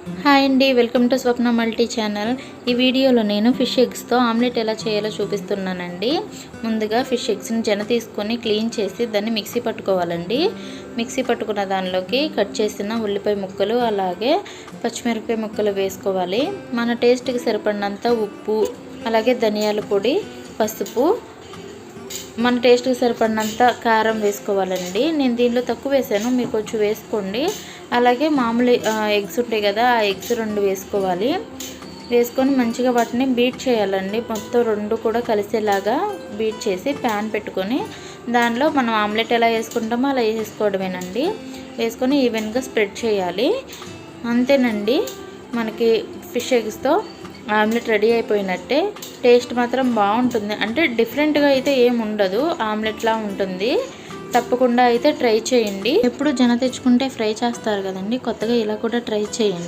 Hi అండి, welcome to Swapna multi channel. ఈ వీడియోలో నేను ఫిష్ ఎగ్స్తో ఆమ్లెట్ ఎలా చేయాలో చూపిస్తున్నానండి. ముందుగా ఫిష్ ఎగ్స్ని తీసుకొని క్లీన్ చేసి దాన్ని మిక్సీ పట్టుకోవాలండి. మిక్సీ పట్టుకున్న దానిలోకి కట్ చేసిన ఉల్లిపాయ ముక్కలు అలాగే పచ్చిమిరపకాయ ముక్కలు వేసుకోవాలి. మన టేస్ట్కి సరిపడినంత ఉప్పు అలాగే ధనియాల పొడి, పసుపు, మన టేస్ట్కి సరిపడినంత కారం వేసుకోవాలండి. నేను దీనిలో తక్కువ వేసాను, మీరు కొంచెం వేసుకోండి. అలాగే మామూలు ఎగ్స్ ఉంటాయి కదా, ఆ ఎగ్స్ 2 వేసుకోవాలి. వేసుకొని మంచిగా వాటిని బీట్ చేయాలండి. మొత్తం 2 కూడా కలిసేలాగా బీట్ చేసి ప్యాన్ పెట్టుకొని దానిలో మనం ఆమ్లెట్ ఎలా వేసుకుంటామో అలా వేసుకోవడమేనండి. వేసుకొని ఈవెన్గా స్ప్రెడ్ చేయాలి. అంతేనండి, మనకి ఫిష్ ఎగ్స్తో ఆమ్లెట్ రెడీ అయిపోయినట్టే. టేస్ట్ మాత్రం బాగుంటుంది, అంటే డిఫరెంట్గా అయితే ఏమి ఉండదు, ఆమ్లెట్లా ఉంటుంది. తప్పకుండా అయితే ట్రై చేయండి. ఎప్పుడు తెచ్చుకుంటే ఫ్రై చేస్తారు కదండి, కొత్తగా ఇలా కూడా ట్రై చేయండి.